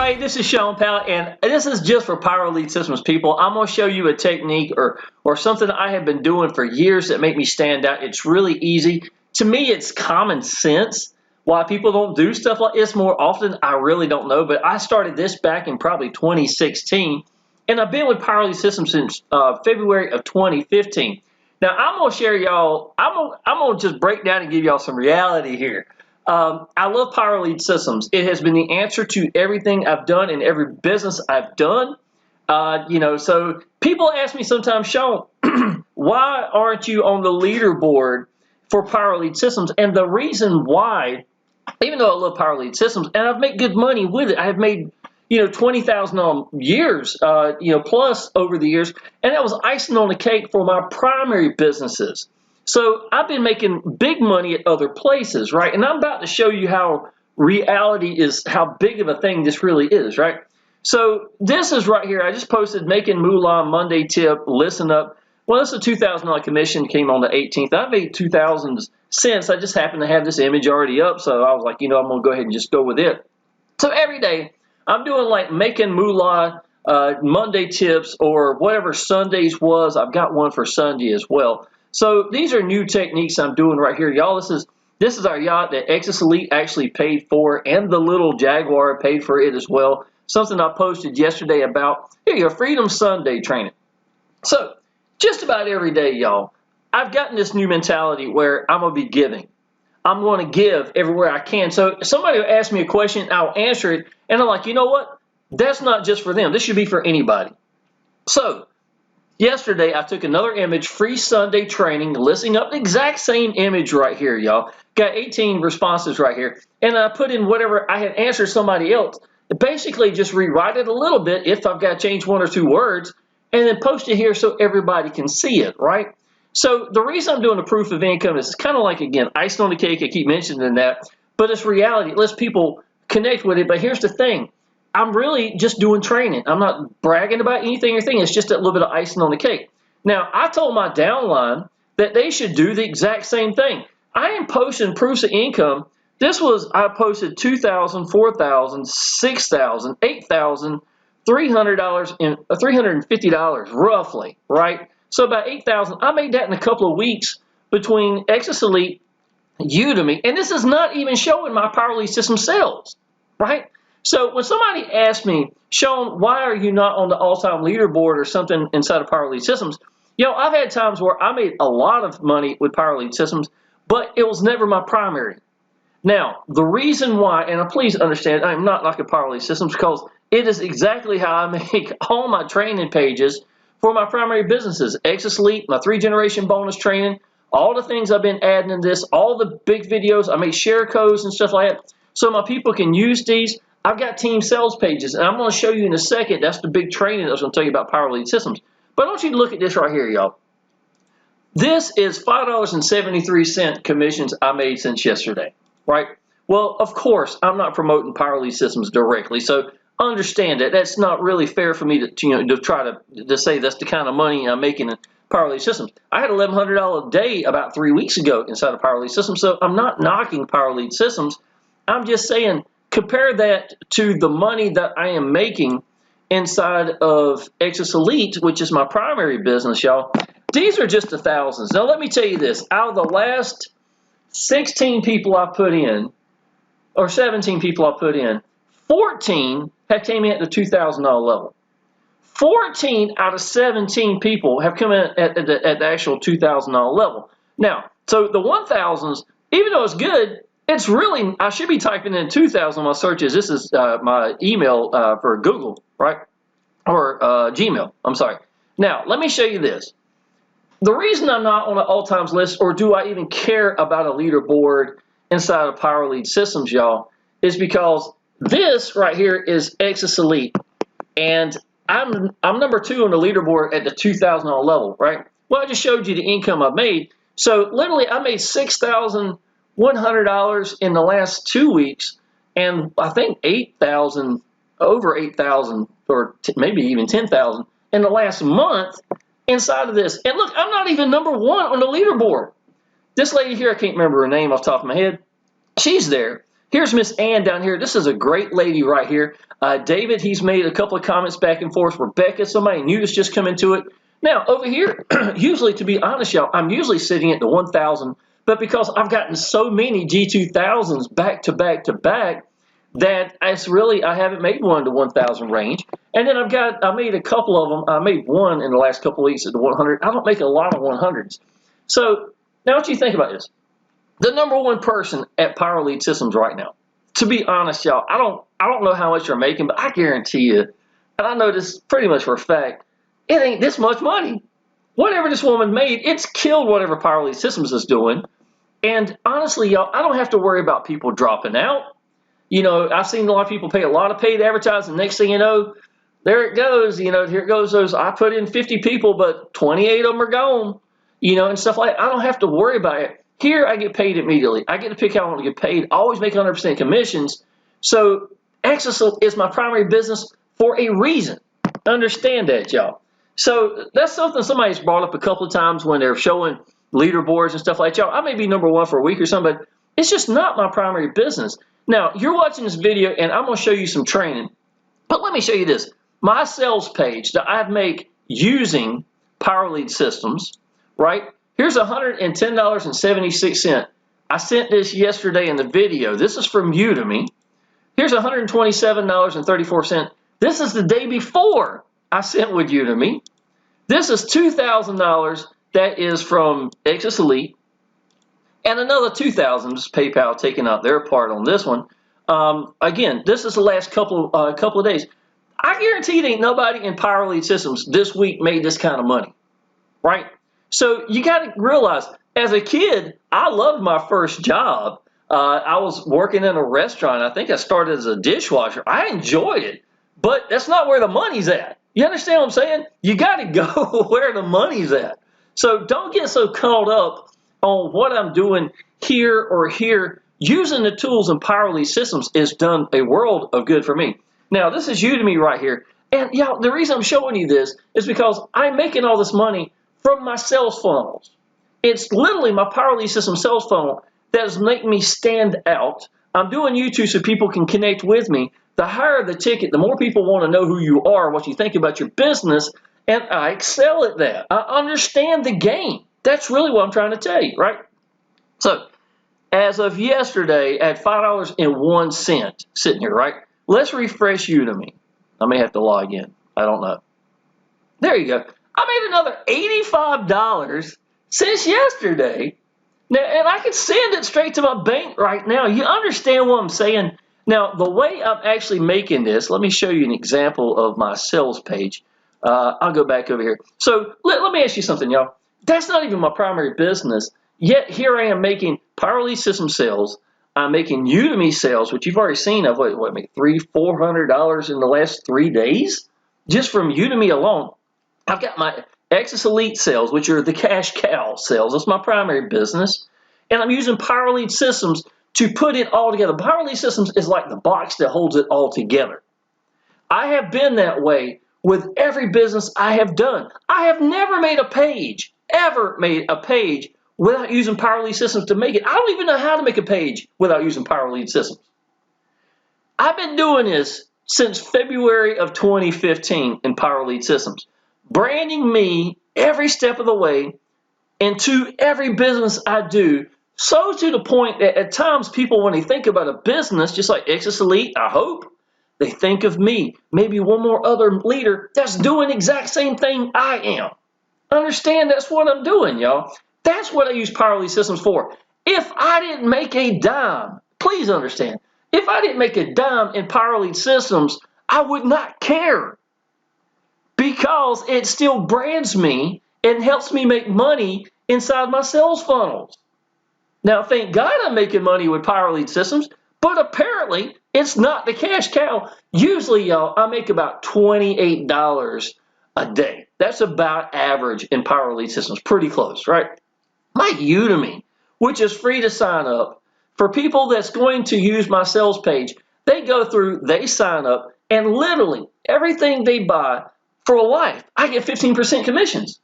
everybody, this is Shawn Powell, and this is just for Power Elite Systems people. I'm going to show you a technique or something I have been doing for years that make me stand out. It's really easy. To me, it's common sense. Why people don't do stuff like this more often, I really don't know, but I started this back in probably 2016, and I've been with Power Elite Systems since February of 2015. Now, I'm going to share y'all, I'm going to just break down and give y'all some reality here. I love Power Elite Systems. It has been the answer to everything I've done in every business I've done. So people ask me sometimes, Shawn, why aren't you on the leaderboard for Power Elite Systems? And the reason why, even though I love Power Elite Systems and I've made good money with it, I have made $20,000 years, plus over the years, and that was icing on the cake for my primary businesses. So I've been making big money at other places, right? And I'm about to show you how reality is, how big of a thing this really is, right? So this is right here. I just posted Making Moolah Monday tip. Listen up. Well, this is a $2,000 commission, came on the 18th. I've made 2,000 since. I just happened to have this image already up, so I was like, I'm going to go ahead and just go with it. So every day I'm doing like Making Moolah Monday tips or whatever Sundays was. I've got one for Sunday as well. So these are new techniques I'm doing right here, y'all. This is our yacht that Exitus Elite actually paid for, and the little Jaguar paid for it as well. Something I posted yesterday about Freedom Sunday training. So just about every day, y'all, I've gotten this new mentality where I'm gonna be giving. I'm going to give everywhere I can. So somebody will ask me a question, I'll answer it, and I'm like, you know what? That's not just for them. This should be for anybody. So yesterday, I took another image, free Sunday training, listing up the exact same image right here, y'all. Got 18 responses right here. And I put in whatever I had answered somebody else. Basically, just rewrite it a little bit if I've got to change one or two words, and then post it here so everybody can see it, right? So the reason I'm doing the proof of income is it's kind of like, again, icing on the cake. I keep mentioning that. But it's reality. It lets people connect with it. But here's the thing. I'm really just doing training. I'm not bragging about anything or anything. It's just a little bit of icing on the cake. Now, I told my downline that they should do the exact same thing. I am posting proofs of income. I posted $2,000, $4,000, $6,000, $8,000, $300 and $350 roughly, right? So about $8,000. I made that in a couple of weeks between Exitus Elite, Udemy, and this is not even showing my Power Elite System sales, right? So when somebody asks me, Shawn, why are you not on the all-time leaderboard or something inside of Power Elite Systems? I've had times where I made a lot of money with Power Elite Systems, but it was never my primary. Now, the reason why, and please understand, I'm not knocking Power Elite Systems because it is exactly how I make all my training pages for my primary businesses. Exitus Elite, my 3-generation bonus training, all the things I've been adding in this, all the big videos, I make share codes and stuff like that so my people can use these. I've got team sales pages, and I'm going to show you in a second. That's the big training I was going to tell you about Power Elite Systems. But I want you to look at this right here, y'all. This is $5.73 commissions I made since yesterday, right? Well, of course, I'm not promoting Power Elite Systems directly, so understand that that's not really fair for me to try to say that's the kind of money I'm making in Power Elite Systems. I had $1,100 a day about 3 weeks ago inside of Power Elite Systems, so I'm not knocking Power Elite Systems. I'm just saying, compare that to the money that I am making inside of Exitus Elite, which is my primary business, y'all. These are just the thousands. Now, let me tell you this. Out of the last 16 people I put in, or 17 people I put in, 14 have came in at the $2,000 level. 14 out of 17 people have come in at the actual $2,000 level. Now, so the 1,000s, even though it's good, it's really, I should be typing in 2,000 on my searches. This is my email for Google, right? Or Gmail, I'm sorry. Now, let me show you this. The reason I'm not on an all-times list, or do I even care about a leaderboard inside of Power Elite Systems, y'all, is because this right here is Exitus Elite. And I'm number 2 on the leaderboard at the $2,000 level, right? Well, I just showed you the income I've made. So literally, I made $6,100 in the last 2 weeks, and I think over 8,000, or maybe even 10,000 in the last month inside of this. And look, I'm not even number 1 on the leaderboard. This lady here, I can't remember her name off the top of my head. She's there. Here's Miss Ann down here. This is a great lady right here. David, he's made a couple of comments back and forth. Rebecca, somebody new that's just come into it. Now, over here, usually, to be honest, y'all, I'm usually sitting at the 1,000, but because I've gotten so many G2000s back to back to back, that it's really, I haven't made one to 1,000 range. And then I made a couple of them. I made one in the last couple of weeks at the 100. I don't make a lot of 100s. So now what you think about this? The number one person at Power Elite Systems right now, to be honest, y'all, I don't know how much you're making, but I guarantee you, and I know this pretty much for a fact, it ain't this much money. Whatever this woman made, it's killed whatever Power Elite Systems is doing. And honestly, y'all, I don't have to worry about people dropping out. You know, I've seen a lot of people pay a lot of paid advertising. Next thing you know, there it goes. You know, here it goes. Those I put in 50 people, but 28 of them are gone. You know, and stuff like that. I don't have to worry about it. Here, I get paid immediately. I get to pick how I want to get paid. I always make 100% commissions. So, Exitus is my primary business for a reason. Understand that, y'all. So, that's something somebody's brought up a couple of times when they're showing leaderboards and stuff like that. Y'all, I may be number one for a week or something, but it's just not my primary business. Now, you're watching this video, and I'm going to show you some training. But let me show you this. My sales page that I make using Power Elite Systems, right? Here's $110.76. I sent this yesterday in the video. This is from Udemy. Here's $127.34. This is the day before I sent with Udemy. This is $2,000. That is from Exitus Elite. And another $2,000, just PayPal taking out their part on this one. Again, this is the last couple of days. I guarantee it ain't nobody in Power Elite Systems this week made this kind of money, right? So you got to realize, as a kid, I loved my first job. I was working in a restaurant. I think I started as a dishwasher. I enjoyed it, but that's not where the money's at. You understand what I'm saying? You got to go where the money's at. So don't get so caught up on what I'm doing here or here. Using the tools in Power Elite Systems has done a world of good for me. Now, this is Udemy right here. And y'all, the reason I'm showing you this is because I'm making all this money from my sales funnels. It's literally my Power Elite Systems sales funnel that is making me stand out. I'm doing YouTube so people can connect with me. The higher the ticket, the more people want to know who you are, what you think about your business, and I excel at that. I understand the game. That's really what I'm trying to tell you, right? So, as of yesterday, at $5.01 sitting here, right? Let's refresh Udemy. I may have to log in. I don't know. There you go. I made another $85 since yesterday. Now, and I can send it straight to my bank right now. You understand what I'm saying? Now, the way I'm actually making this, let me show you an example of my sales page. I'll go back over here. So let me ask you something, y'all. That's not even my primary business. Yet here I am making Power Elite System sales. I'm making Udemy sales, which you've already seen. I've made $300-400 in the last 3 days just from Udemy alone. I've got my Exitus Elite sales, which are the cash cow sales. That's my primary business. And I'm using Power Elite Systems to put it all together. Power Elite Systems is like the box that holds it all together. I have been that way with every business I have done. I have never made a page, ever made a page without using Power Elite Systems to make it. I don't even know how to make a page without using Power Elite Systems. I've been doing this since February of 2015 in Power Elite Systems, branding me every step of the way into every business I do, so to the point that at times people, when they think about a business, just like Exitus Elite, I hope, they think of me, maybe one more other leader that's doing the exact same thing I am. Understand that's what I'm doing, y'all. That's what I use Power Elite Systems for. If I didn't make a dime, please understand, if I didn't make a dime in Power Elite Systems, I would not care, because it still brands me and helps me make money inside my sales funnels. Now, thank God I'm making money with Power Elite Systems, but apparently it's not the cash cow. Usually, y'all, I make about $28 a day. That's about average in Power Elite Systems. Pretty close, right? My Udemy, which is free to sign up, for people that's going to use my sales page, they go through, they sign up, and literally everything they buy for life, I get 15% commissions.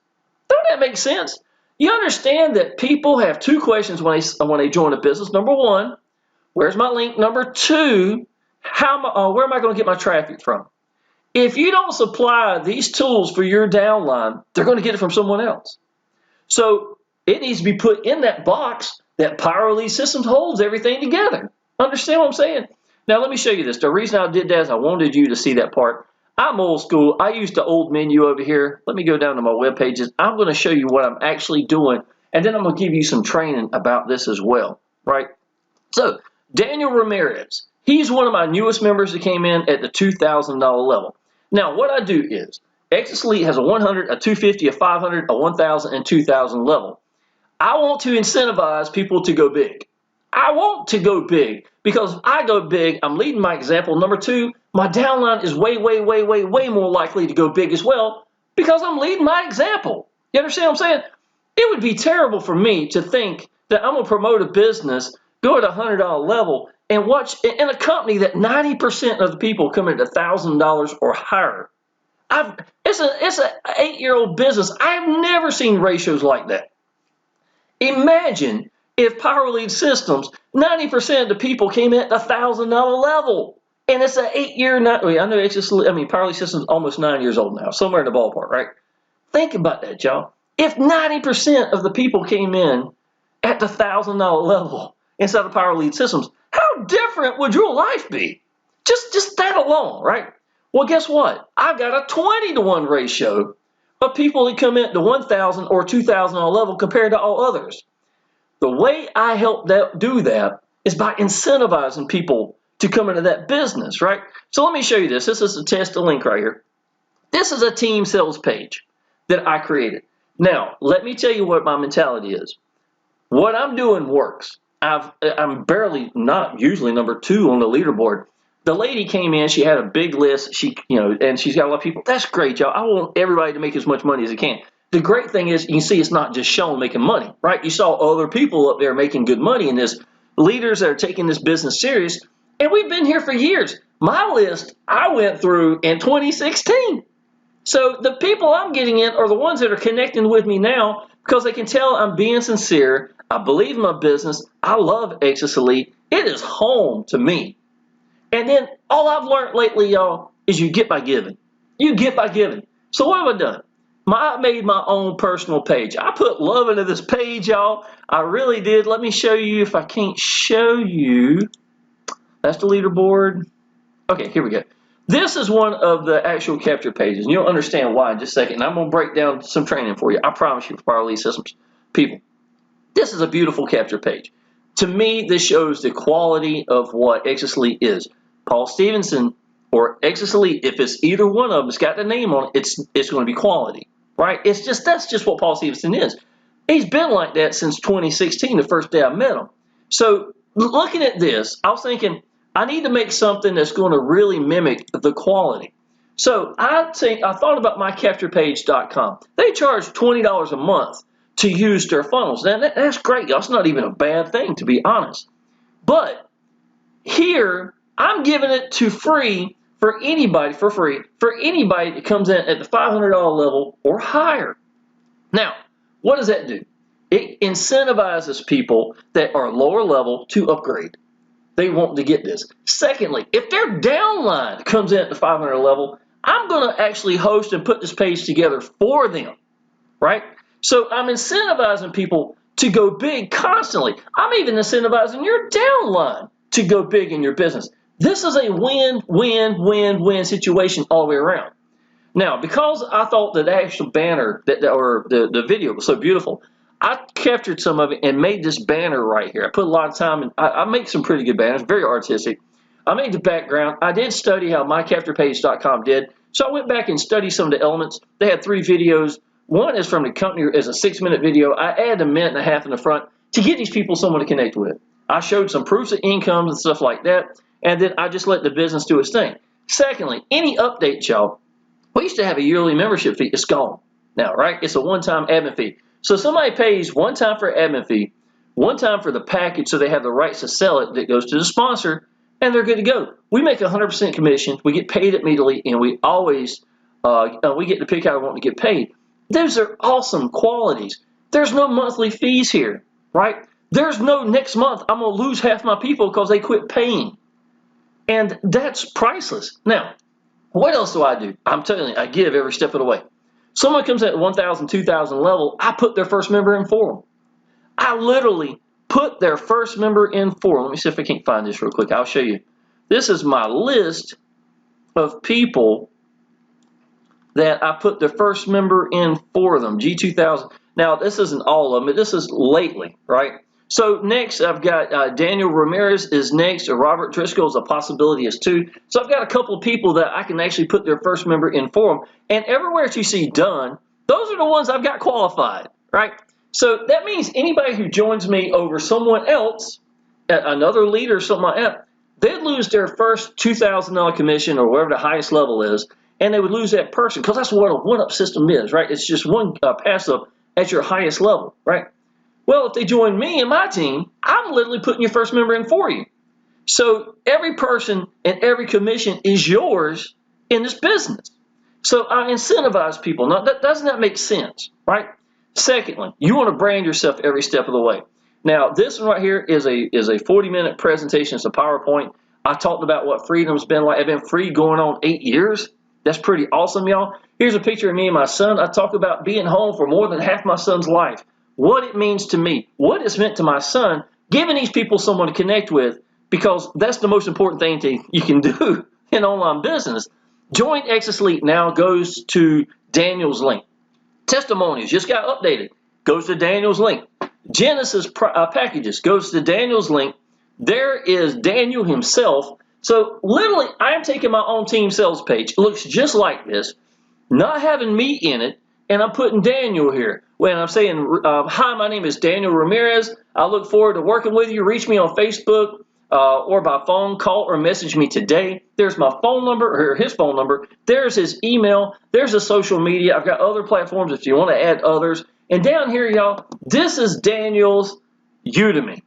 Don't that make sense? You understand that people have two questions when they join a business. Number one, Where's my link number 2? Where am I going to get my traffic from? If you don't supply these tools for your downline, they're going to get it from someone else. So it needs to be put in that box that Power Elite Systems holds everything together. Understand what I'm saying? Now let me show you this. The reason I did that is I wanted you to see that part. I'm old school. I used the old menu over here. Let me go down to my web pages. I'm going to show you what I'm actually doing, and then I'm going to give you some training about this as well, right? So Daniel Ramirez, he's one of my newest members that came in at the $2,000 level. Now what I do is, Exitus Elite has a 100, a 250, a 500, a 1,000, and 2,000 level. I want to incentivize people to go big. I want to go big because if I go big, I'm leading my example. Number 2, my downline is way more likely to go big as well because I'm leading my example. You understand what I'm saying? It would be terrible for me to think that I'm going to promote a business, go at a $100 level, and watch in a company that 90% of the people come in at $1,000 or higher. It's an 8-year-old business. I've never seen ratios like that. Imagine if Power Elite Systems, 90% of the people came in at the $1,000 level, and it's an 8-year. I know Power Elite Systems is almost 9 years old now, somewhere in the ballpark, right? Think about that, y'all. If 90% of the people came in at the $1,000 level inside of Power Elite Systems, how different would your life be? Just that alone, right? Well, guess what? I've got a 20-to-1 ratio of people that come in at the 1,000 or 2,000 level compared to all others. The way I help do that is by incentivizing people to come into that business, right? So let me show you this. This is a test link right here. This is a team sales page that I created. Now, let me tell you what my mentality is. What I'm doing works. I'm barely, not usually number 2 on the leaderboard. The lady came in, she had a big list, and she's got a lot of people. That's great, y'all. I want everybody to make as much money as they can. The great thing is, you can see it's not just Shawn making money, right? You saw other people up there making good money in this, leaders that are taking this business serious, and we've been here for years. My list, I went through in 2016. So the people I'm getting in are the ones that are connecting with me now because they can tell I'm being sincere. I believe in my business. I love Exitus Elite. It is home to me. And then all I've learned lately, y'all, is you get by giving. You get by giving. So what have I done? I made my own personal page. I put love into this page, y'all. I really did. Let me show you if I can't show you. That's the leaderboard. Okay, here we go. This is one of the actual capture pages. And you'll understand why in just a second. And I'm going to break down some training for you. I promise you, for Power Elite Systems people. This is a beautiful capture page. To me, this shows the quality of what Exitus Elite is. Paul Stevenson or Exitus Elite, if it's either one of them, it's got the name on it, it's going to be quality, right? That's just what Paul Stevenson is. He's been like that since 2016, the first day I met him. So looking at this, I was thinking, I need to make something that's going to really mimic the quality. So I thought about mycapturepage.com. They charge $20 a month to use their funnels. Now, that's great. That's not even a bad thing, to be honest. But here, I'm giving it to free for anybody, that comes in at the $500 level or higher. Now, what does that do? It incentivizes people that are lower level to upgrade. They want to get this. Secondly, if their downline comes in at the 500 level, I'm going to actually host and put this page together for them, right? So I'm incentivizing people to go big constantly. I'm even incentivizing your downline to go big in your business. This is a win-win-win-win situation all the way around. Now, because I thought that the actual banner or the video was so beautiful, I captured some of it and made this banner right here. I put a lot of time in. I make some pretty good banners, very artistic. I made the background. I did study how mycapturepage.com did, so I went back and studied some of the elements. They had 3 videos. One is from the company, is a 6-minute video. I added a minute and a half in the front to get these people someone to connect with. I showed some proofs of incomes and stuff like that, and then I just let the business do its thing. Secondly, any updates, y'all, we used to have a yearly membership fee. It's gone now, right? It's a one-time admin fee. So somebody pays one time for admin fee, one time for the package so they have the rights to sell it that goes to the sponsor, and they're good to go. We make 100% commission. We get paid immediately, and we always we get to pick how we want to get paid. Those are awesome qualities. There's no monthly fees here, right? there's no next month I'm going to lose half my people because they quit paying. And that's priceless. Now, what else do I do? I'm telling you, I give every step of the way. Someone comes at 1,000, 2,000 level, I put their first member in for them. I literally put their first member in for them. Let me see if I can't find this real quick. I'll show you. This is my list of people that I put their first member in for them, G2000. Now, this isn't all of them, but this is lately, right? So next, I've got Daniel Ramirez is next. Robert Driscoll is a possibility as two. So I've got a couple of people that I can actually put their first member in for them. And everywhere that you see done, those are the ones I've got qualified, right? So that means anybody who joins me over someone else, another leader or something like that, they'd lose their first $2,000 commission or whatever the highest level is, and they would lose that person because that's what a one-up system is, right? It's just one pass-up at your highest level, right? Well, if they join me and my team, I'm literally putting your first member in for you. So every person and every commission is yours in this business. So I incentivize people. Now, doesn't that make sense, right? Secondly, you want to brand yourself every step of the way. Now, this one right here is a 40-minute presentation. It's a PowerPoint. I talked about what freedom's been like. I've been free going on 8 years. That's pretty awesome, y'all. Here's a picture of me and my son. I talk about being home for more than half my son's life. What it means to me, what it's meant to my son, giving these people someone to connect with, because that's the most important thing you can do in online business. Join Exitus Elite now goes to Daniel's link. Testimonials just got updated. Goes to Daniel's link. Genesis packages goes to Daniel's link. There is Daniel himself. So literally, I am taking my own team sales page. It looks just like this, not having me in it, and I'm putting Daniel here. When I'm saying, hi, my name is Daniel Ramirez. I look forward to working with you. Reach me on Facebook or by phone, call or message me today. There's my phone number, or his phone number. There's his email. There's a social media. I've got other platforms if you want to add others. And down here, y'all, this is Daniel's Udemy.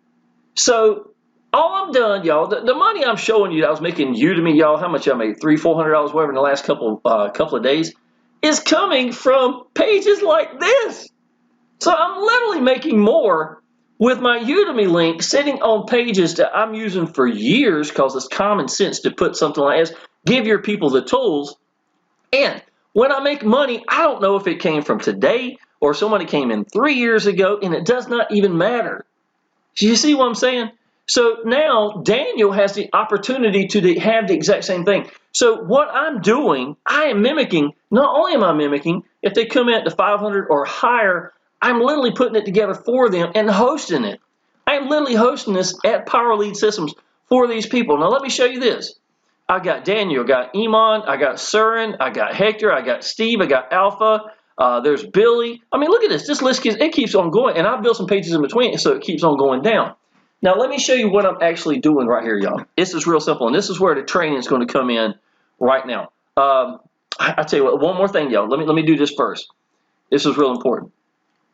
So all I'm done, y'all, the money I'm showing you that I was making Udemy, y'all, how much I made, $300, $400, whatever, in the last couple of days, is coming from pages like this. So I'm literally making more with my Udemy link sitting on pages that I'm using for years because it's common sense to put something like this, give your people the tools. And when I make money, I don't know if it came from today or somebody came in 3 years ago, and it does not even matter. Do you see what I'm saying? So now Daniel has the opportunity to have the exact same thing. So what I'm doing, I am mimicking. Not only am I mimicking, if they come in at the 500 or higher, I'm literally putting it together for them and hosting it. I am literally hosting this at Power Elite Systems for these people. Now let me show you this. I got Daniel, I got Iman, I got Surin, I got Hector, I got Steve, I got Alpha. There's Billy. I mean, look at this. This list keeps on going, and I've built some pages in between, so it keeps on going down. Now let me show you what I'm actually doing right here, y'all. This is real simple, and this is where the training is going to come in right now. I tell you what, one more thing, y'all. Let me do this first. This is real important.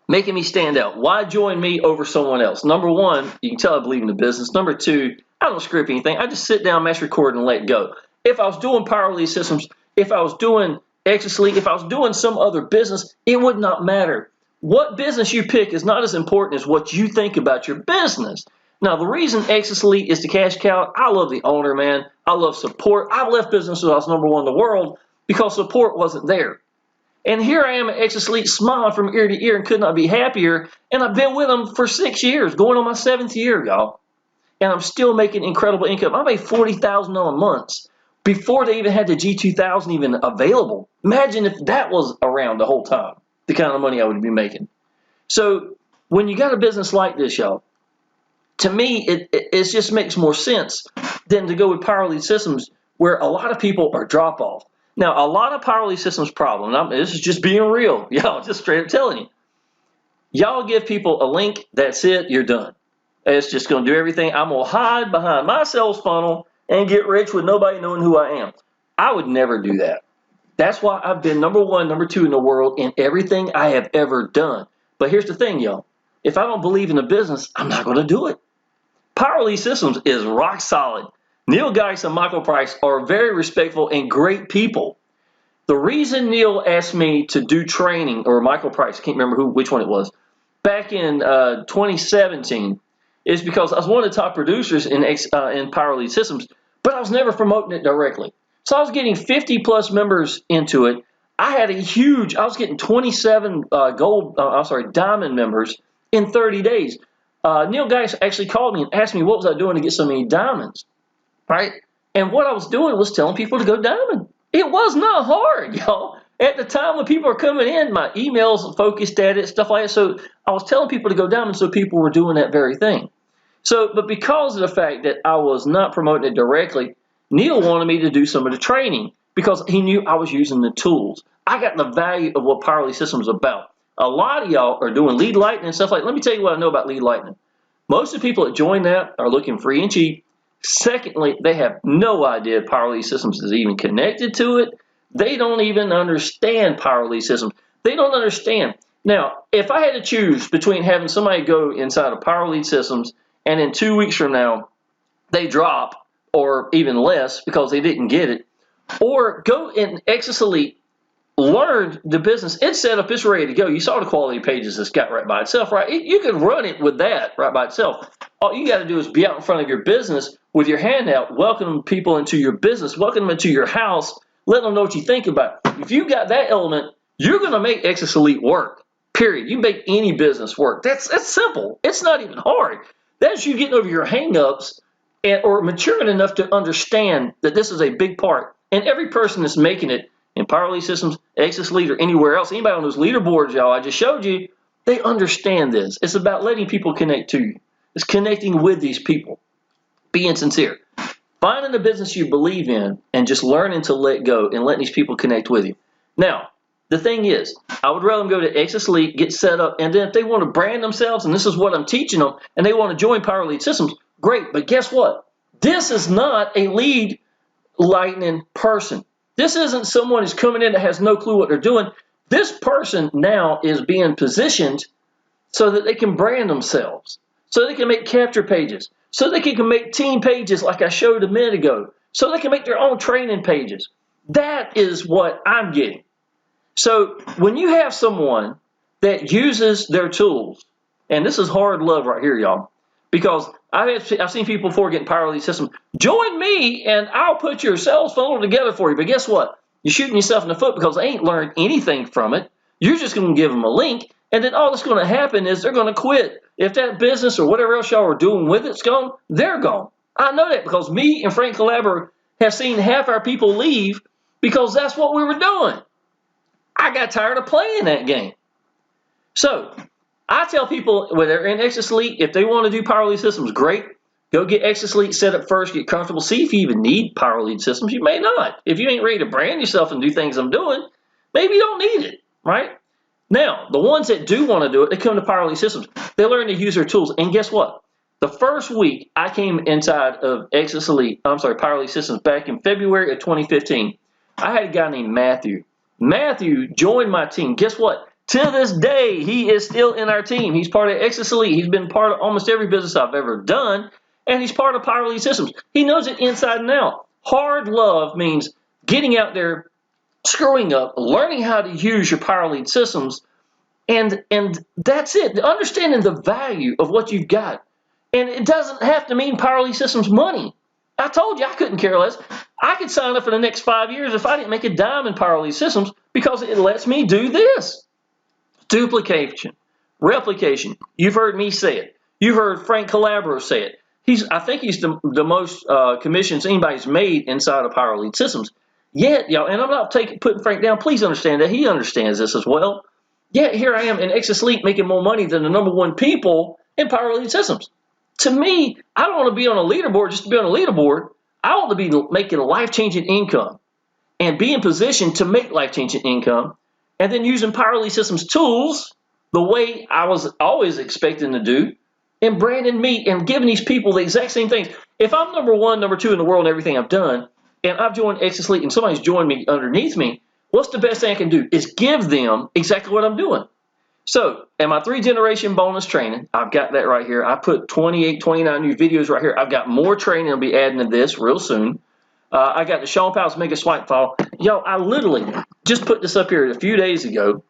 Making me stand out. Why join me over someone else? Number one, you can tell I believe in the business. Number two, I don't script anything. I just sit down, mash record, and let go. If I was doing Power Elite Systems, if I was doing Exitus Elite, if I was doing some other business, it would not matter. What business you pick is not as important as what you think about your business. Now, the reason Exitus Elite is the cash cow, I love the owner, man. I love support. I left businesses I was number one in the world because support wasn't there. And here I am at Exitus Elite, smiling from ear to ear and could not be happier. And I've been with them for 6 years, going on my 7th year, y'all. And I'm still making incredible income. I made $40,000 months before they even had the G2000 even available. Imagine if that was around the whole time, the kind of money I would be making. So when you got a business like this, y'all, to me, it just makes more sense than to go with Power Elite Systems where a lot of people are drop-off. Now, a lot of Power Elite Systems problem, and this is just being real, y'all, just straight up telling you. Y'all give people a link, that's it, you're done. It's just going to do everything. I'm going to hide behind my sales funnel and get rich with nobody knowing who I am. I would never do that. That's why I've been number one, number two in the world in everything I have ever done. But here's the thing, y'all. If I don't believe in the business, I'm not going to do it. Power Elite Systems is rock solid. Neil Geis and Michael Price are very respectful and great people. The reason Neil asked me to do training, or Michael Price, I can't remember which one it was, back in 2017, is because I was one of the top producers in Power Lead Systems, but I was never promoting it directly. So I was getting 50 plus members into it. I was getting 27 diamond members in 30 days. Neil Geis actually called me and asked me what was I doing to get so many diamonds, right? And what I was doing was telling people to go diamond. It was not hard, y'all. At the time when people were coming in, my emails focused at it, stuff like that. So I was telling people to go diamond, so people were doing that very thing. But because of the fact that I was not promoting it directly, Neil wanted me to do some of the training because he knew I was using the tools. I got the value of what Power Lead Systems is about. A lot of y'all are doing lead lightning and stuff like that. Let me tell you what I know about lead lightning. Most of the people that join that are looking free and cheap. Secondly, they have no idea Power Lead Systems is even connected to it. They don't even understand Power Lead Systems. They don't understand. Now, if I had to choose between having somebody go inside of Power Lead Systems and in 2 weeks from now they drop or even less because they didn't get it, or go in Exitus Elite, learn the business, it's set up, it's ready to go. You saw the quality pages it's got right by itself, right? You can run it with that right by itself. All you got to do is be out in front of your business with your hand out, welcome people into your business, welcome them into your house, let them know what you think about it. If you got that element, you're going to make Exitus Elite work, period. You make any business work. That's simple. It's not even hard. That's you getting over your hang-ups or maturing enough to understand that this is a big part. And every person that's making it in Power Lead Systems, Exitus Elite, or anywhere else, anybody on those leaderboards, y'all, I just showed you, they understand this. It's about letting people connect to you. It's connecting with these people. Being sincere. Finding the business you believe in and just learning to let go and letting these people connect with you. Now, the thing is, I would rather them go to Exitus Elite, get set up, and then if they want to brand themselves, and this is what I'm teaching them, and they want to join Power Lead Systems, great. But guess what? This is not a lead lightning person. This isn't someone who's coming in that has no clue what they're doing. This person now is being positioned so that they can brand themselves, so they can make capture pages, so they can make team pages like I showed a minute ago, so they can make their own training pages. That is what I'm getting. So when you have someone that uses their tools, and this is hard love right here, y'all, because I've seen people before getting Power Lead Systems. Join me and I'll put your sales funnel together for you. But guess what? You're shooting yourself in the foot because they ain't learned anything from it. You're just going to give them a link, and then all that's going to happen is they're going to quit. If that business or whatever else y'all are doing with it's gone, they're gone. I know that because me and Frank Calabro have seen half our people leave because that's what we were doing. I got tired of playing that game. So I tell people when they're in Exitus Elite, if they want to do Power Lead Systems, great. Go get Exitus Elite set up first, get comfortable. See if you even need Power Lead Systems. You may not. If you ain't ready to brand yourself and do things I'm doing, maybe you don't need it, right? Now, the ones that do want to do it, they come to Power Lead Systems. They learn to use their tools. And guess what? The first week I came inside of Power Lead Systems back in February of 2015, I had a guy named Matthew. Matthew joined my team. Guess what? To this day, he is still in our team. He's part of Exitus Elite. He's been part of almost every business I've ever done, and he's part of Power Lead Systems. He knows it inside and out. Hard love means getting out there, screwing up, learning how to use your Power Lead Systems, and that's it. Understanding the value of what you've got. And it doesn't have to mean Power Lead Systems money. I told you I couldn't care less. I could sign up for the next 5 years if I didn't make a dime in Power Lead Systems because it lets me do this. Duplication, replication. You've heard me say it. You heard Frank Calabro say it. I think he's the most commissions anybody's made inside of Power Lead Systems. Yet, y'all, and I'm not putting Frank down. Please understand that he understands this as well. Yet here I am in Exitus Elite making more money than the #1 people in Power Lead Systems. To me, I don't want to be on a leaderboard just to be on a leaderboard. I want to be making life-changing income and be in position to make life-changing income. And then using Power Lead Systems tools the way I was always expecting to do, and branding me and giving these people the exact same things. If I'm #1, #2 in the world in everything I've done, and I've joined Exitus Elite and somebody's joined me underneath me, what's the best thing I can do is give them exactly what I'm doing. So, in my 3-generation bonus training, I've got that right here. I put 28, 29 new videos right here. I've got more training I'll be adding to this real soon. I got the Shawn Powell's Mega Swipe File. Yo, I literally just put this up here a few days ago.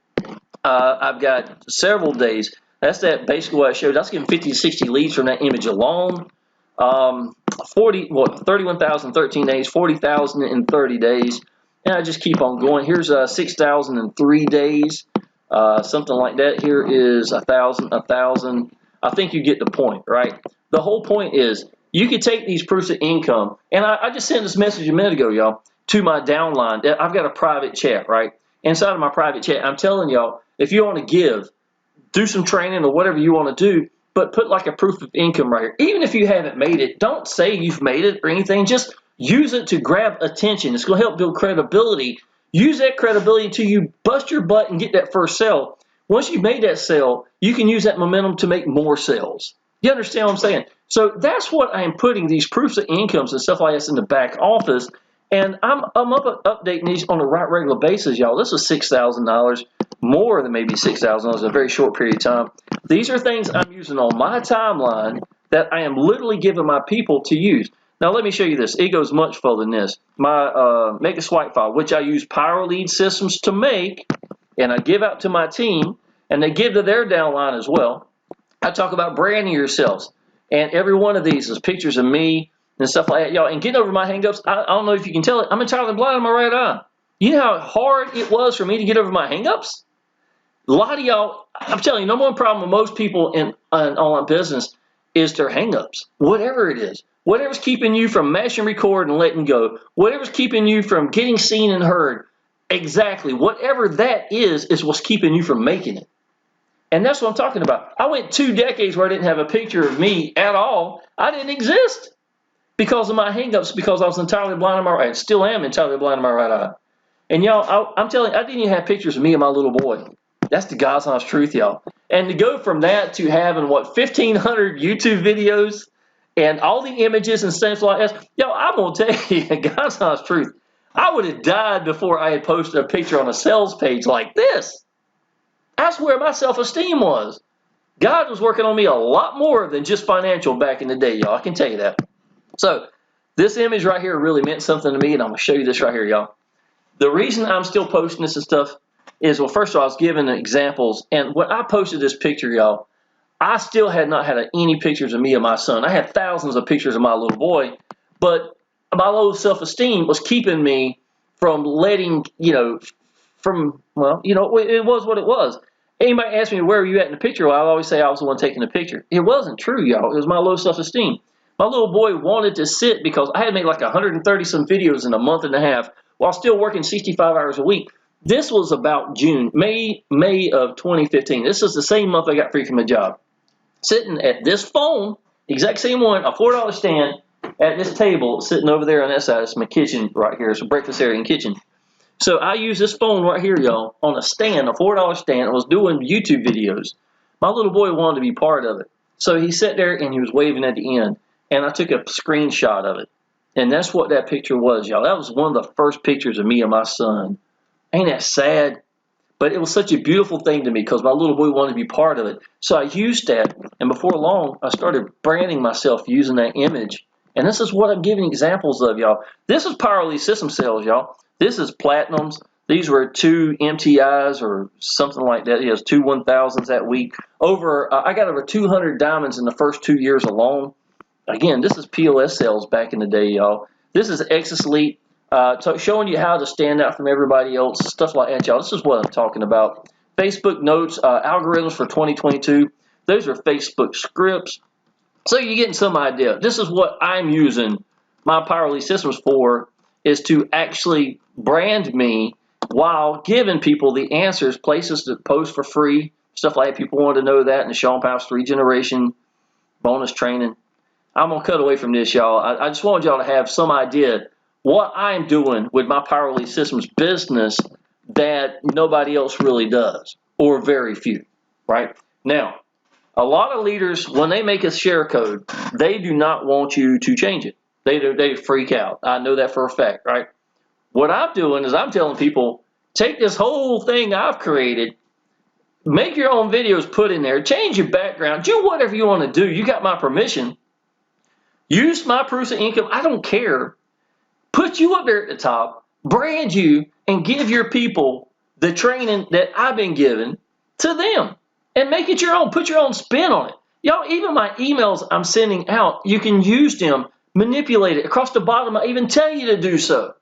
I've got several days. That's that basically what I showed. That's getting 50 to 60 leads from that image alone. 31,013 days, 40,000 in 30 days. And I just keep on going. Here's 6,000 in 3 days. Something like that. Here is 1,000. I think you get the point, right? The whole point is you can take these proofs of income, and I just sent this message a minute ago, y'all, to my downline. I've got a private chat, right? Inside of my private chat, I'm telling y'all, if you want to give, do some training or whatever you want to do, but put like a proof of income right here. Even if you haven't made it, don't say you've made it or anything. Just use it to grab attention. It's going to help build credibility. Use that credibility until you bust your butt and get that first sale. Once you've made that sale, you can use that momentum to make more sales. You understand what I'm saying? So that's what I'm putting these proofs of incomes and stuff like this in the back office. And I'm updating these on a regular basis, y'all. This is $6,000, more than maybe $6,000 in a very short period of time. These are things I'm using on my timeline that I am literally giving my people to use. Now, let me show you this. It goes much further than this. My make a swipe file, which I use Power Lead Systems to make, and I give out to my team, and they give to their downline as well. I talk about branding yourselves, and every one of these is pictures of me and stuff like that, y'all. And getting over my hangups, I don't know if you can tell it, I'm entirely blind in my right eye. You know how hard it was for me to get over my hangups? A lot of y'all, I'm telling you, number one problem with most people in online business is their hangups, whatever it is. Whatever's keeping you from mashing record and letting go, whatever's keeping you from getting seen and heard, exactly, whatever that is what's keeping you from making it. And that's what I'm talking about. I went 2 decades where I didn't have a picture of me at all. I didn't exist because of my hangups, because I was entirely blind in my right eye. Still am entirely blind in my right eye. And y'all, I'm telling you, I didn't even have pictures of me and my little boy. That's the God's honest truth, y'all. And to go from that to having, 1,500 YouTube videos and all the images and stuff like that, y'all, I'm going to tell you, God's honest truth, I would have died before I had posted a picture on a sales page like this. That's where my self-esteem was. God was working on me a lot more than just financial back in the day, y'all. I can tell you that. So this image right here really meant something to me, and I'm going to show you this right here, y'all. The reason I'm still posting this and stuff is, well, first of all, I was giving examples, and when I posted this picture, y'all, I still had not had any pictures of me and my son. I had thousands of pictures of my little boy, but my low self-esteem was keeping me from letting, well, it was what it was. Anybody ask me where were you at in the picture, well, I'll always say I was the one taking the picture. It wasn't true, y'all. It was my low self-esteem. My little boy wanted to sit because I had made like 130 some videos in a month and a half while still working 65 hours a week. This was about May of 2015. This is the same month I got free from a job. Sitting at this phone, exact same one, a $4 stand at this table sitting over there on that side. It's my kitchen right here. It's a breakfast area and kitchen. So I use this phone right here, y'all, on a stand, a $4 stand. I was doing YouTube videos. My little boy wanted to be part of it. So he sat there and he was waving at the end. And I took a screenshot of it. And that's what that picture was, y'all. That was one of the first pictures of me and my son. Ain't that sad? But it was such a beautiful thing to me because my little boy wanted to be part of it. So I used that. And before long, I started branding myself using that image. And this is what I'm giving examples of, y'all. This is Power Lead System sales, y'all. This is platinums. These were 2 MTIs or something like that. He has 2 1000s that week. I got over 200 diamonds in the first 2 years alone. Again, this is POS sales back in the day, y'all. This is Exitus Elite, showing you how to stand out from everybody else, stuff like that, y'all. This is what I'm talking about. Facebook notes, algorithms for 2022. Those are Facebook scripts. So you're getting some idea. This is what I'm using my Power Lead Systems for, is to actually brand me while giving people the answers, places to post for free, stuff like that. People want to know that in the Shawn Powell's 3-generation bonus training. I'm going to cut away from this, y'all. I just wanted y'all to have some idea what I'm doing with my Power Lead Systems business that nobody else really does, or very few, right? Now, a lot of leaders, when they make a share code, they do not want you to change it. They freak out. I know that for a fact, right? What I'm doing is I'm telling people, take this whole thing I've created, make your own videos, put in there, change your background, do whatever you want to do. You got my permission. Use my proofs of income. I don't care. Put you up there at the top, brand you, and give your people the training that I've been given to them. and make it your own. Put your own spin on it. Y'all, even my emails I'm sending out, you can use them, manipulate it. Across the bottom, I even tell you to do so.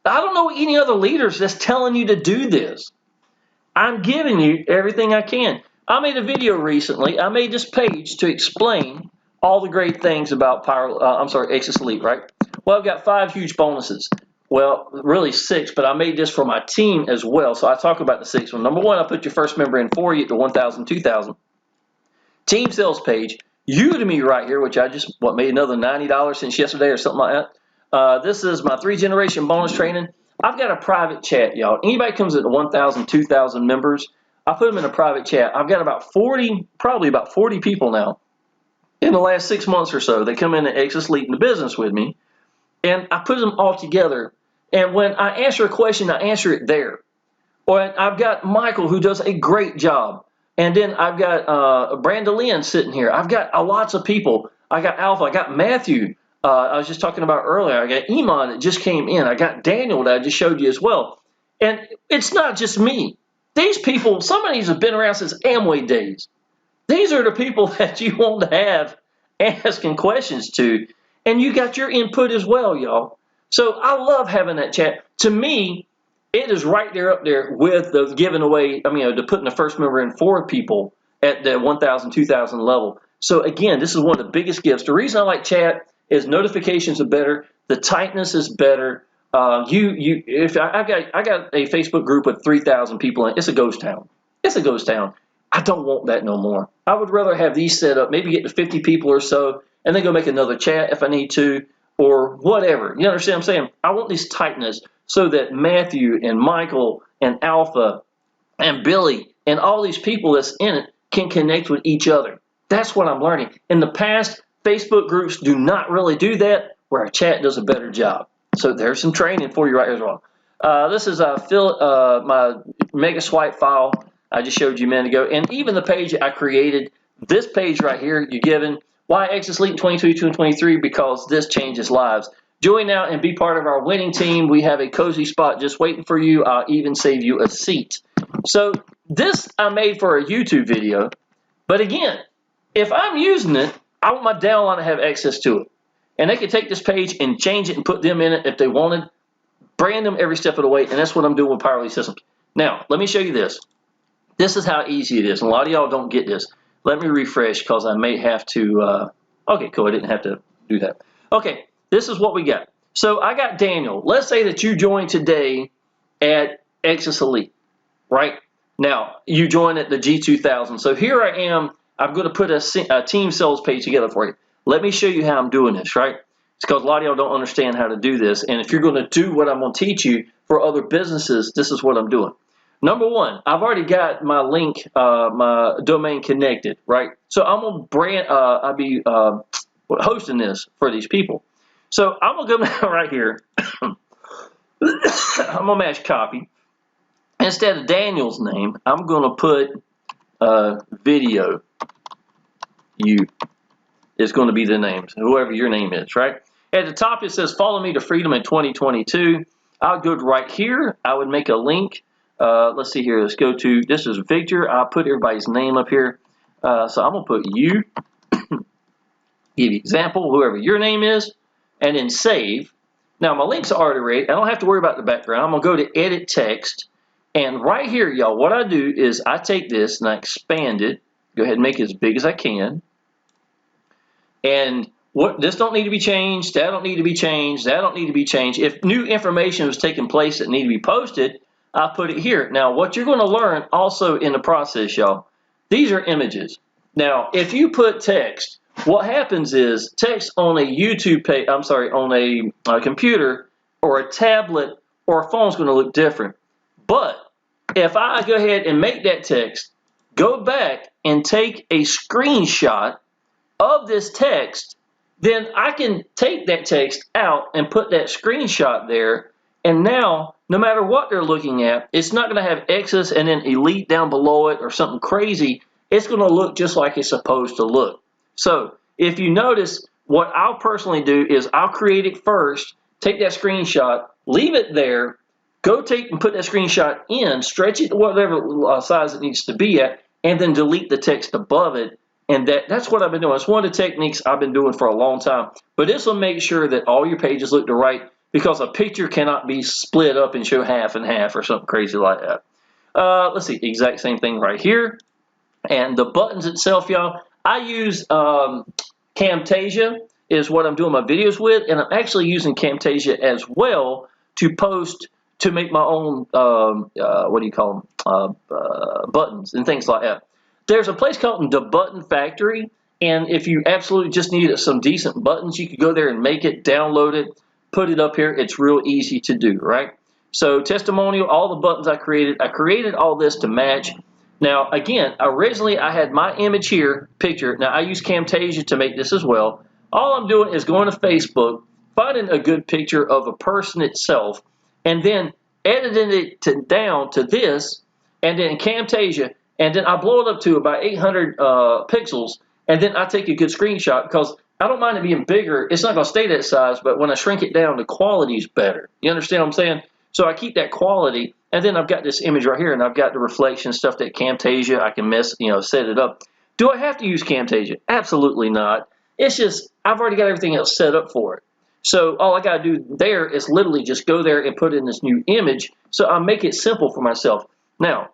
I don't know any other leaders that's telling you to do this. I'm giving you everything I can. I made a video recently. I made this page to explain all the great things about Exitus Elite, right? Well, I've got 5 huge bonuses. Well, really 6, but I made this for my team as well. So I talk about the 6th one. Number 1, I put your first member in for you at the 1,000, 2,000. Team sales page, Udemy right here, which I just made another $90 since yesterday or something like that. This is my 3-generation bonus training. I've got a private chat, y'all. Anybody comes at the 1,000, 2,000 members, I put them in a private chat. I've got about 40, probably about 40 people now in the last 6 months or so. They come in at Exitus Elite in the business with me, and I put them all together. And when I answer a question, I answer it there. Or I've got Michael, who does a great job. And then I've got Brandalyn sitting here. I've got lots of people. I got Alpha. I got Matthew. I was just talking about earlier. I got Iman that just came in. I got Daniel that I just showed you as well. And it's not just me. These people, some of these have been around since Amway days. These are the people that you want to have asking questions to. And you got your input as well, y'all. So I love having that chat. To me, it is right there up there with the giving away, the putting the first member in for people at the 1,000, 2,000 level. So again, this is one of the biggest gifts. The reason I like chat is notifications are better, the tightness is better. I got a Facebook group with 3,000 people in it. It's a ghost town. It's a ghost town. I don't want that no more. I would rather have these set up, maybe get to 50 people or so, and then go make another chat if I need to, or whatever. You understand what I'm saying? I want this tightness so that Matthew and Michael and Alpha and Billy and all these people that's in it can connect with each other. That's what I'm learning. In the past, Facebook groups do not really do that, where our chat does a better job. So there's some training for you right here as well. This is my mega swipe file I just showed you a minute ago. And even the page I created, this page right here, you're given why Exitus Elite 22, 2, and 23, because this changes lives. Join now and be part of our winning team. We have a cozy spot just waiting for you. I'll even save you a seat. So this I made for a YouTube video. But again, if I'm using it, I want my downline to have access to it. And they can take this page and change it and put them in it if they wanted. Brand them every step of the way. And that's what I'm doing with Powell Elite Systems. Now, let me show you this. This is how easy it is. And a lot of y'all don't get this. Let me refresh because I may have to. Okay, cool. I didn't have to do that. Okay, this is what we got. So I got Daniel. Let's say that you joined today at Exitus Elite, right? Now, you joined at the G2000. So here I am. I'm going to put a team sales page together for you. Let me show you how I'm doing this, right? It's because a lot of y'all don't understand how to do this. And if you're going to do what I'm going to teach you for other businesses, this is what I'm doing. Number 1, I've already got my link, my domain connected, right? So I'm going to I'll be hosting this for these people. So I'm going to go now right here. I'm going to match copy. Instead of Daniel's name, I'm going to put video. You is going to be the name, whoever your name is, right? At the top, it says, follow me to freedom in 2022. I'll go right here. I would make a link. Let's see here. Let's go to, this is Victor. I'll put everybody's name up here. So I'm going to put you, give you example, whoever your name is, and then save. Now, my link's are already ready. I don't have to worry about the background. I'm going to go to edit text. And right here, y'all, what I do is I take this and I expand it. Go ahead and make it as big as I can. And this don't need to be changed. That don't need to be changed. That don't need to be changed. If new information was taking place that need to be posted, I'll put it here. Now, what you're going to learn also in the process, y'all, these are images. Now, if you put text, what happens is text on a YouTube page, on a computer or a tablet or a phone is going to look different. But if I go ahead and make that text, go back and take a screenshot of this text, then I can take that text out and put that screenshot there. And now, no matter what they're looking at, it's not going to have Exitus and then Elite down below it or something crazy. It's going to look just like it's supposed to look. So if you notice, what I'll personally do is I'll create it first, take that screenshot, leave it there, go take and put that screenshot in, stretch it to whatever size it needs to be at, and then delete the text above it. And that's what I've been doing. It's one of the techniques I've been doing for a long time. But this will make sure that all your pages look the right, because a picture cannot be split up and show half and half or something crazy like that. Let's see, exact same thing right here. And the buttons itself, y'all, I use Camtasia is what I'm doing my videos with, and I'm actually using Camtasia as well to post, to make my own, what do you call them, buttons and things like that. There's a place called The Button Factory, and if you absolutely just need some decent buttons, you could go there and make it, download it, put it up here. It's real easy to do, right? So testimonial, all the buttons I created all this to match. Now, again, originally I had my image here, picture. Now, I use Camtasia to make this as well. All I'm doing is going to Facebook, finding a good picture of a person itself, and then editing it down to this, and then Camtasia, and then I blow it up to about 800 pixels, and then I take a good screenshot, because I don't mind it being bigger. It's not going to stay that size, but when I shrink it down, the quality is better. You understand what I'm saying? So I keep that quality, and then I've got this image right here, and I've got the reflection stuff that Camtasia, I can set it up. Do I have to use Camtasia? Absolutely not. It's just, I've already got everything else set up for it. So all I got to do there is literally just go there and put in this new image, so I make it simple for myself. Now,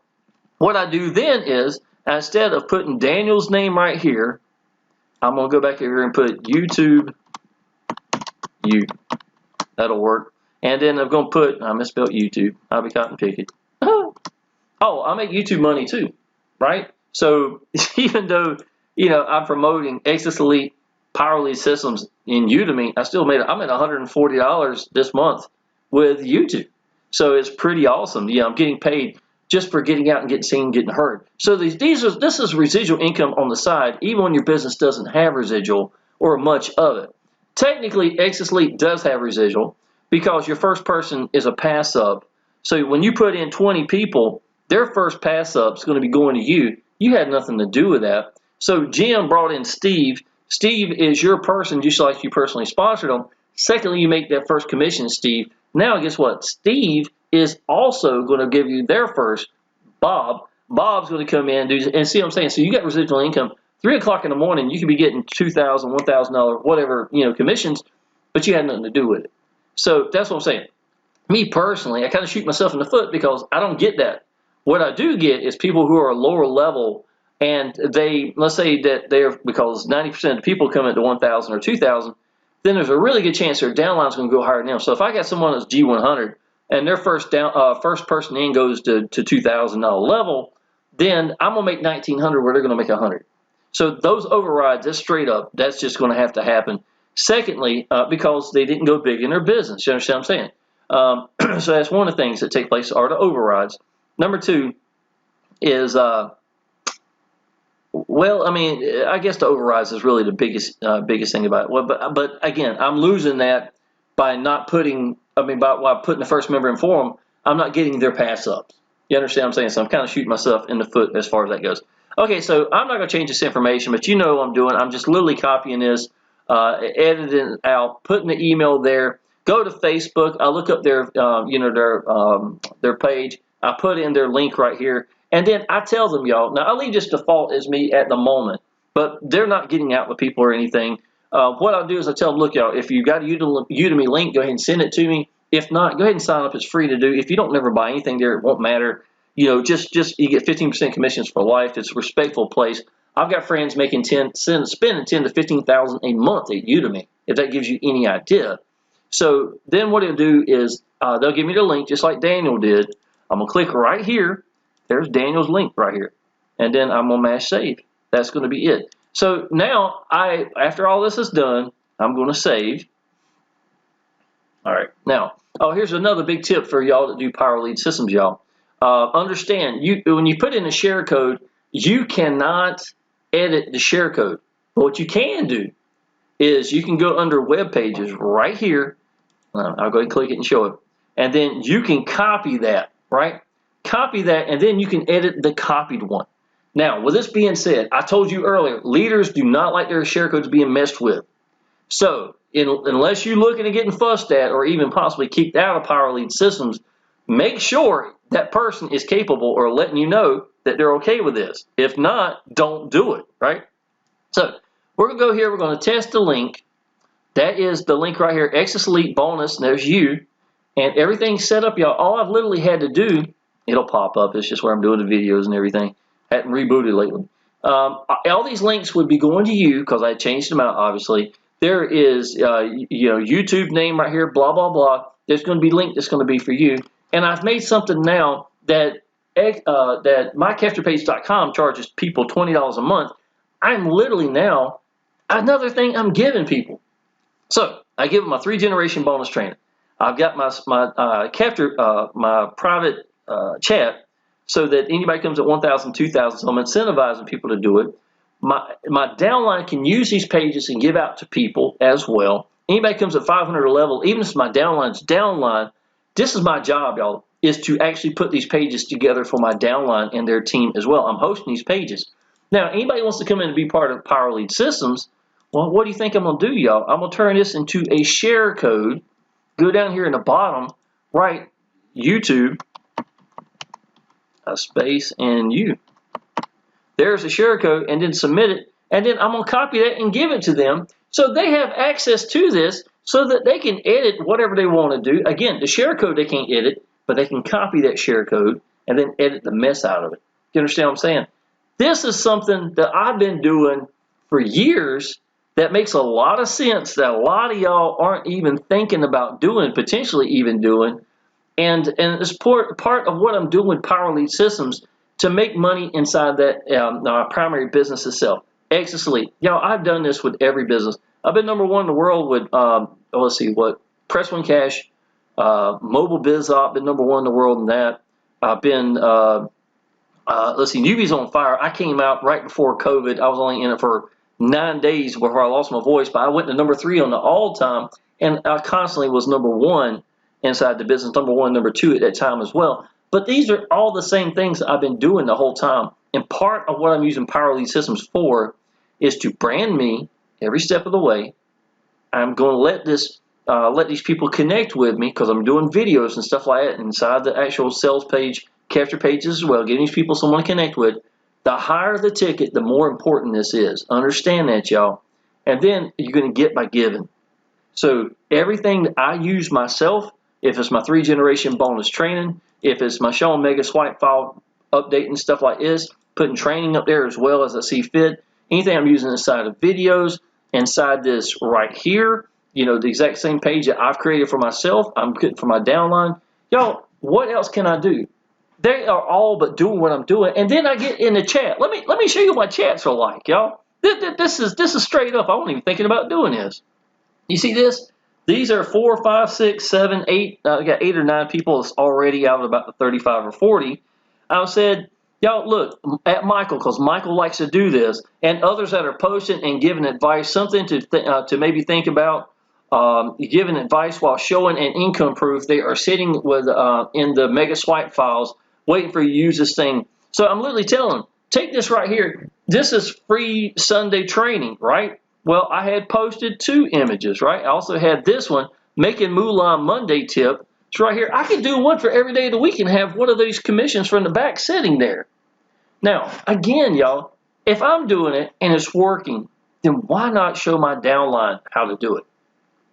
what I do then is, instead of putting Daniel's name right here, I'm going to go back here and put YouTube, that'll work. And then I'm going to put, I misspelled YouTube, I'll be cotton picket. Oh, I make YouTube money too, right? So even though, I'm promoting Exitus Elite Power Elite systems in Udemy, I'm at $140 this month with YouTube. So it's pretty awesome. I'm getting paid just for getting out and getting seen, getting heard. So this is residual income on the side, even when your business doesn't have residual or much of it. Technically, Exitus Elite does have residual, because your first person is a pass up. So when you put in 20 people, their first pass up is going to be going to you. You had nothing to do with that. So Jim brought in Steve. Steve is your person, just like you personally sponsored them. Secondly, you make that first commission, Steve. Now, guess what? Steve is also going to give you their first. Bob. Bob's going to come in and see what I'm saying. So you got residual income. 3 o'clock in the morning, you could be getting $2,000, $1,000, whatever, commissions, but you had nothing to do with it. So that's what I'm saying. Me personally, I kind of shoot myself in the foot, because I don't get that. What I do get is people who are lower level, and let's say that because 90% of the people come into 1,000 or 2,000, then there's a really good chance their downline is going to go higher than them. So if I got someone that's G100 and their first person in goes to $2,000 level, then I'm going to make 1,900 where they're going to make 100. So those overrides, that's straight up, that's just going to have to happen. Secondly, because they didn't go big in their business. You understand what I'm saying? So that's one of the things that take place are the overrides. Number two is, I guess the overrides is really the biggest thing about it. Well, but again, I'm losing that by not putting, by putting the first member in for them, I'm not getting their pass ups. You understand what I'm saying? So I'm kind of shooting myself in the foot as far as that goes. Okay, so I'm not going to change this information, but you know what I'm doing. I'm just literally copying this, editing it out, putting the email there. Go to Facebook. I look up their page. I put in their link right here, and then I tell them, y'all. Now I leave this default as me at the moment, but they're not getting out with people or anything. What I'll do is I tell them, look, y'all, if you got a Udemy link, go ahead and send it to me. If not, go ahead and sign up. It's free to do. If you don't never buy anything there, it won't matter. Just you get 15% commissions for life. It's a respectful place. I've got friends making spending $10,000 to $15,000 a month at Udemy, if that gives you any idea. So then what it'll do is they'll give me the link just like Daniel did. I'm gonna click right here. There's Daniel's link right here, and then I'm gonna mash save. That's gonna be it. So now after all this is done, I'm gonna save. All right. Now, here's another big tip for y'all that do Power Lead systems, y'all. Understand, when you put in a share code, you cannot edit the share code. But what you can do is you can go under web pages right here. I'll go ahead and click it and show it. And then you can copy that, right? Copy that, and then you can edit the copied one. Now, with this being said, I told you earlier, leaders do not like their share codes being messed with. So, unless you're looking at getting fussed at or even possibly kicked out of Power Lead systems, make sure that person is capable or letting you know that they're okay with this. If not, don't do it, right? So we're going to go here. We're going to test the link. That is the link right here, Exitus Elite bonus. And there's you. And everything's set up, y'all. All I've literally had to do, it'll pop up. It's just where I'm doing the videos and everything. Hadn't rebooted lately. All these links would be going to you because I changed them out, obviously. There is, YouTube name right here, blah, blah, blah. There's going to be a link that's going to be for you. And I've made something now that mycafterpage.com charges people $20 a month. I'm literally now, another thing I'm giving people. So I give them a 3-generation bonus training. I've got my private chat so that anybody comes at 1,000, 2,000, so I'm incentivizing people to do it. My downline can use these pages and give out to people as well. Anybody comes at 500 level, even if it's my downline's downline, this is my job, y'all, is to actually put these pages together for my downline and their team as well. I'm hosting these pages. Now, anybody wants to come in and be part of Power Lead Systems, well, what do you think I'm going to do, y'all? I'm going to turn this into a share code. Go down here in the bottom, right, YouTube, a space, and you. There's a share code, and then submit it, and then I'm going to copy that and give it to them so they have access to this so that they can edit whatever they want to do. Again, the share code they can't edit, but they can copy that share code and then edit the mess out of it. You understand what I'm saying? This is something that I've been doing for years that makes a lot of sense that a lot of y'all aren't even thinking about doing, potentially even doing. And it's part of what I'm doing with Power Lead Systems to make money inside that primary business itself. Exitus Elite. Y'all, I've done this with every business. I've been number 1 in the world with, let's see, Press One Cash, Mobile Biz Op, been number 1 in the world in that. I've been, let's see, Newbies on Fire. I came out right before COVID. I was only in it for 9 days before I lost my voice, but I went to number 3 on the all-time, and I constantly was number 1 inside the business, number 1, number 2 at that time as well. But these are all the same things I've been doing the whole time. And part of what I'm using Power Lead Systems for is to brand me every step of the way. I'm going to let these people connect with me because I'm doing videos and stuff like that inside the actual sales page, capture pages as well, getting these people someone to connect with. The higher the ticket, the more important this is. Understand that, y'all. And then you're going to get by giving. So everything that I use myself, if it's my 3-generation bonus training, if it's my Shawn Mega Swipe File update and stuff like this, putting training up there as well as I see fit, anything I'm using inside of videos, inside this right here, the exact same page that I've created for myself, I'm putting for my downline. Y'all, what else can I do? They are all but doing what I'm doing, and then I get in the chat. Let me show you what my chats are like, y'all. This is straight up. I wasn't even thinking about doing this. You see this? These are 4, 5, 6, 7, 8. I got 8 or 9 people that's already out of about the 35 or 40. I said, y'all look at Michael because Michael likes to do this, and others that are posting and giving advice, something to maybe think about. Giving advice while showing an income proof. They are sitting with in the Mega Swipe files, waiting for you to use this thing. So I'm literally telling them, take this right here. This is free Sunday training, right? Well, I had posted 2 images, right? I also had this one, making Moolah Monday tip. It's right here. I could do one for every day of the week and have one of these commissions from the back sitting there. Now, again, y'all, if I'm doing it and it's working, then why not show my downline how to do it?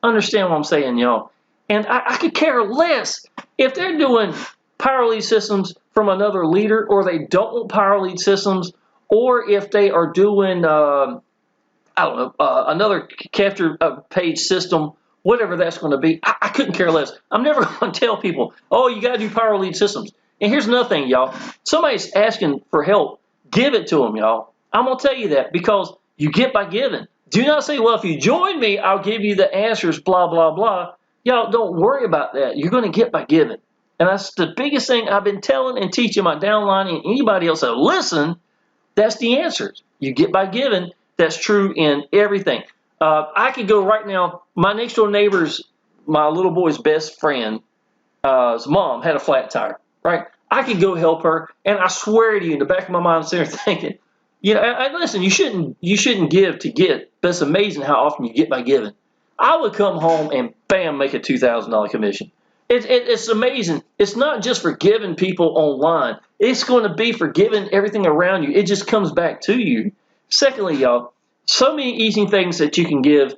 Understand what I'm saying, y'all? And I could care less if they're doing Power Lead Systems from another leader, or they don't want Power Lead Systems, or if they are doing, another capture page system, whatever that's going to be. I couldn't care less. I'm never going to tell people, oh, you got to do Power Lead Systems. And here's another thing, y'all. Somebody's asking for help. Give it to them, y'all. I'm going to tell you that because you get by giving. Do not say, well, if you join me, I'll give you the answers, blah, blah, blah. Y'all, don't worry about that. You're going to get by giving. And that's the biggest thing I've been telling and teaching my downline and anybody else that listen. That's the answers. You get by giving. That's true in everything. I could go right now. My next door neighbor's, my little boy's best friend, his mom had a flat tire, right? I could go help her, and I swear to you, in the back of my mind, I'm sitting there thinking, and listen, you shouldn't give to get, but it's amazing how often you get by giving. I would come home and bam, make a $2,000 commission. It's amazing. It's not just for giving people online. It's going to be for giving everything around you. It just comes back to you. Secondly, y'all, so many easy things that you can give.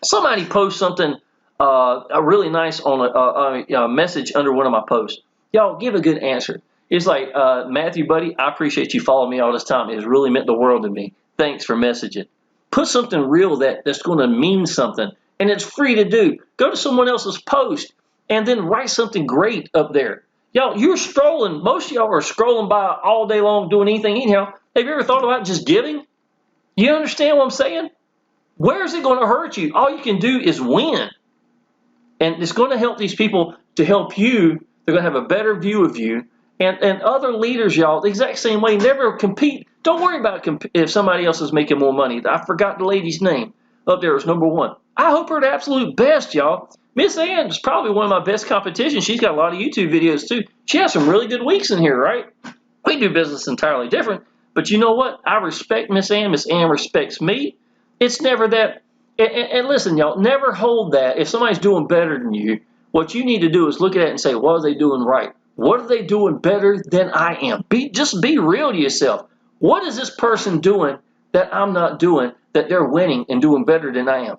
Somebody posts something really nice on a message under one of my posts. Y'all, give a good answer. It's like, Matthew, buddy, I appreciate you following me all this time. It has really meant the world to me. Thanks for messaging. Put something real that's going to mean something, and it's free to do. Go to someone else's post and then write something great up there. Y'all, you're strolling. Most of y'all are scrolling by all day long doing anything anyhow. Have you ever thought about just giving? You understand what I'm saying? Where is it going to hurt you? All you can do is win. And it's going to help these people to help you. They're going to have a better view of you. And other leaders, y'all, the exact same way. Never compete. Don't worry about if somebody else is making more money. I forgot the lady's name. Up there was number one. I hope her the absolute best, y'all. Miss Ann is probably one of my best competitions. She's got a lot of YouTube videos, too. She has some really good weeks in here, right? We do business entirely different. But you know what? I respect Miss Ann. Miss Ann respects me. It's never that. And listen, y'all, never hold that. If somebody's doing better than you, what you need to do is look at it and say, what are they doing right? What are they doing better than I am? Just be real to yourself. What is this person doing that I'm not doing, that they're winning and doing better than I am?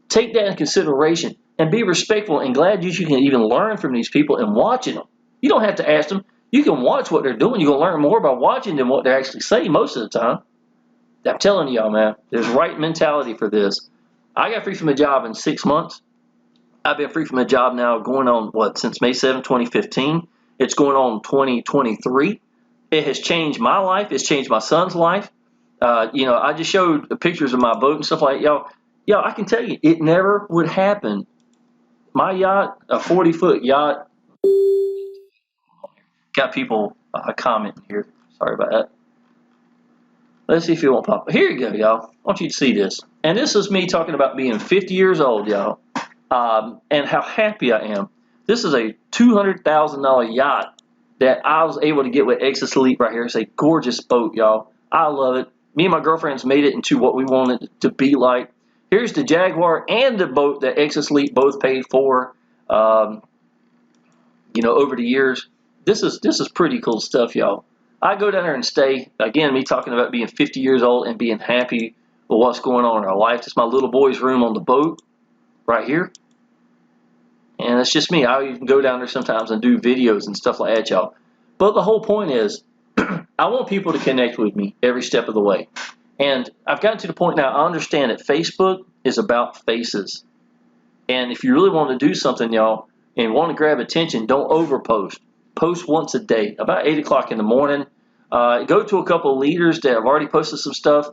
Take that in consideration and be respectful and glad you can even learn from these people and watching them. You don't have to ask them. You can watch what they're doing. You're going to learn more by watching than what they're actually saying most of the time. I'm telling y'all, man, there's right mentality for this. I got free from a job in 6 months. I've been free from a job now going on, since May 7, 2015. It's going on 2023. It has changed my life. It's changed my son's life. I just showed pictures of my boat and stuff like that. Y'all, I can tell you, it never would happen. My yacht, a 40-foot yacht, got people commenting here. Sorry about that. Let's see if it won't pop up. Here you go, y'all. I want you to see this. And this is me talking about being 50 years old, y'all, and how happy I am. This is a $200,000 yacht that I was able to get with Exitus Elite right here. It's a gorgeous boat, y'all. I love it. Me and my girlfriends made it into what we wanted it to be like. Here's the Jaguar and the boat that Exitus Elite both paid for, over the years. This is pretty cool stuff, y'all. I go down there and stay. Again, me talking about being 50 years old and being happy with what's going on in our life. It's my little boy's room on the boat right here. And it's just me. I even go down there sometimes and do videos and stuff like that, y'all. But the whole point is, I want people to connect with me every step of the way. And I've gotten to the point now, I understand that Facebook is about faces. And if you really want to do something, y'all, and want to grab attention, don't overpost. Post once a day, about 8 o'clock in the morning. Go to a couple of leaders that have already posted some stuff.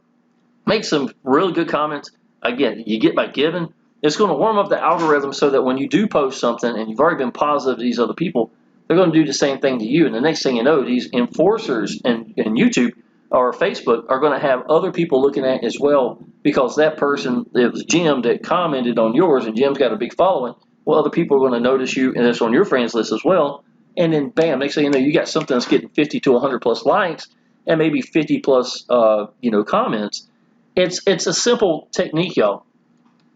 Make some really good comments. Again, you get by giving. It's going to warm up the algorithm so that when you do post something and you've already been positive to these other people, they're going to do the same thing to you. And the next thing you know, these enforcers in YouTube or Facebook are going to have other people looking at it as well, because that person, it was Jim that commented on yours, and Jim's got a big following. Well, other people are going to notice you, and it's on your friends list as well. And then, bam, next thing you know, you got something that's getting 50 to 100 plus likes and maybe 50 plus, comments. It's a simple technique, y'all.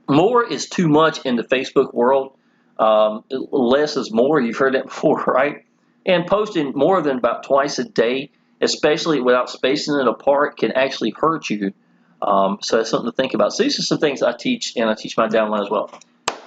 More is too much in the Facebook world. Less is more. You've heard that before, right? And posting more than about twice a day, especially without spacing it apart, can actually hurt you. So that's something to think about. So these are some things I teach, and I teach my downline as well.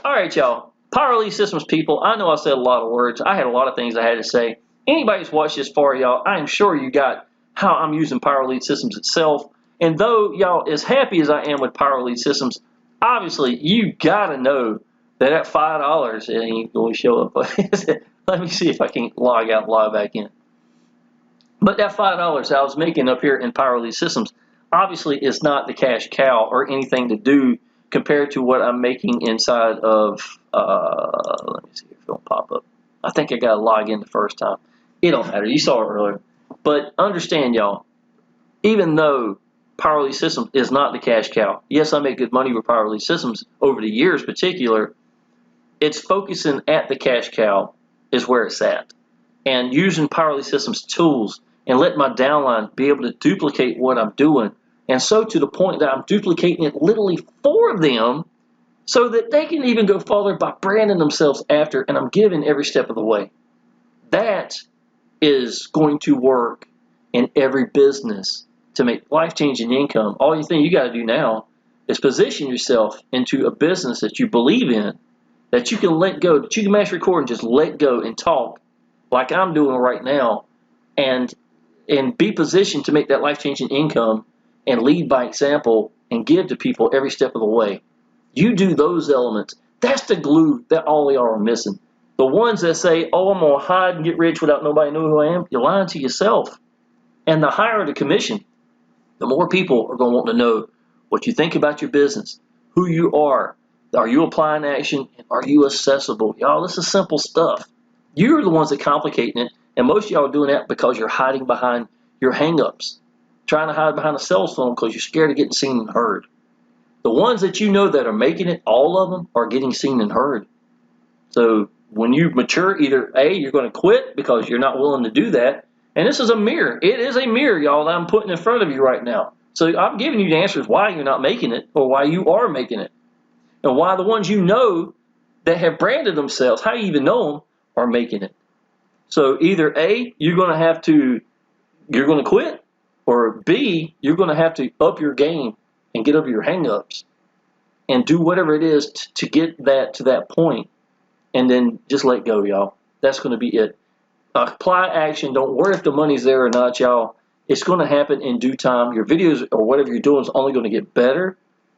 All right, y'all. Power Elite Systems people, I know I said a lot of words. I had a lot of things I had to say. Anybody who's watched this far, y'all, I am sure you got how I'm using Power Elite Systems itself. And though, y'all, as happy as I am with Power Elite Systems, obviously, you got to know that $5, it ain't going to show up. Let me see if I can log out and log back in. But that $5 I was making up here in Power Elite Systems, obviously, is not the cash cow or anything to do compared to what I'm making inside of, let me see if it'll pop up. I think I got to log in the first time. It don't matter. You saw it earlier. But understand, y'all, even though Power Elite Systems is not the cash cow, yes, I make good money with Power Elite Systems over the years in particular, it's focusing at the cash cow is where it's at. And using Power Elite Systems tools and let my downline be able to duplicate what I'm doing. And so to the point that I'm duplicating it literally for them so that they can even go farther by branding themselves after, and I'm giving every step of the way. That is going to work in every business to make life-changing income. All you think you got to do now is position yourself into a business that you believe in, that you can let go, that you can mass record and just let go and talk like I'm doing right now, and be positioned to make that life-changing income and lead by example and give to people every step of the way. You do those elements. That's the glue that all y'all are missing. The ones that say, oh, I'm going to hide and get rich without nobody knowing who I am, you're lying to yourself. And the higher the commission, the more people are going to want to know what you think about your business, who you are you applying action, and are you accessible? Y'all, this is simple stuff. You're the ones that are complicating it, and most of y'all are doing that because you're hiding behind your hang-ups, trying to hide behind a cell phone because you're scared of getting seen and heard. The ones that you know that are making it, all of them are getting seen and heard. So when you mature, either A, you're going to quit because you're not willing to do that. And this is a mirror. It is a mirror, y'all, that I'm putting in front of you right now. So I'm giving you the answers why you're not making it or why you are making it. And why the ones you know that have branded themselves, how you even know them, are making it. So either A, you're going to quit, or B, you're going to have to up your game and get over your hang-ups and do whatever it is to get that to that point, and then just let go, y'all. That's going to be it. Apply action. Don't worry if the money's there or not, y'all. It's going to happen in due time. Your videos or whatever you're doing is only going to get better,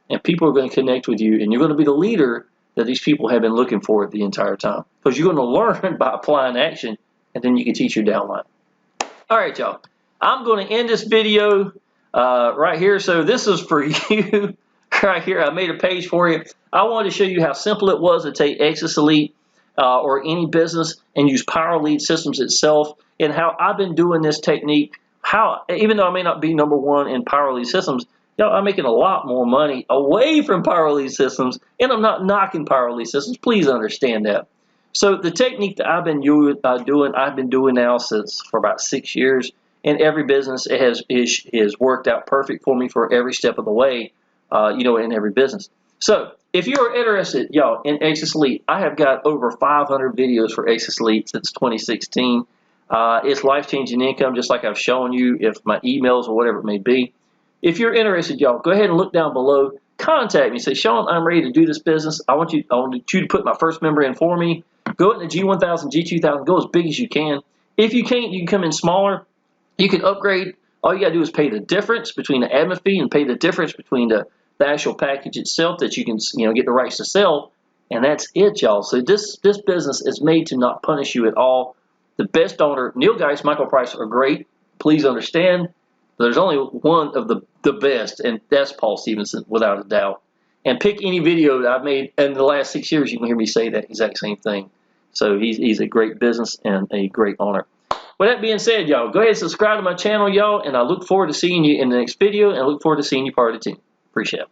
and people are going to connect with you, and you're going to be the leader that these people have been looking for the entire time, because you're going to learn by applying action, and then you can teach your downline. All right, y'all. I'm going to end this video right here. So this is for you right here. I made a page for you. I wanted to show you how simple it was to take Exitus Elite or any business and use Powell Lead Systems itself, and how I've been doing this technique. How, even though I may not be #1 in Powell Lead Systems, I'm making a lot more money away from Powell Lead Systems, and I'm not knocking Powell Lead Systems. Please understand that. So the technique that I've been doing now for about 6 years. In every business, it has worked out perfect for me for every step of the way, in every business. So if you're interested, y'all, in Exitus Elite, I have got over 500 videos for Exitus Elite since 2016. It's life-changing income, just like I've shown you, if my emails or whatever it may be. If you're interested, y'all, go ahead and look down below. Contact me. Say, Shawn, I'm ready to do this business. I want you to put my first member in for me. Go into G1000, G2000. Go as big as you can. If you can't, you can come in smaller. You can upgrade. All you got to do is pay the difference between the admin fee and pay the difference between the actual package itself that you can get the rights to sell, and that's it, y'all. So this business is made to not punish you at all. The best owner, Neil Geist, Michael Price are great. Please understand, there's only one of the best, and that's Paul Stevenson, without a doubt. And pick any video that I've made in the last 6 years, you can hear me say that exact same thing. So he's a great business and a great owner. With that being said, y'all, go ahead and subscribe to my channel, y'all, and I look forward to seeing you in the next video, and I look forward to seeing you part of the team. Appreciate it.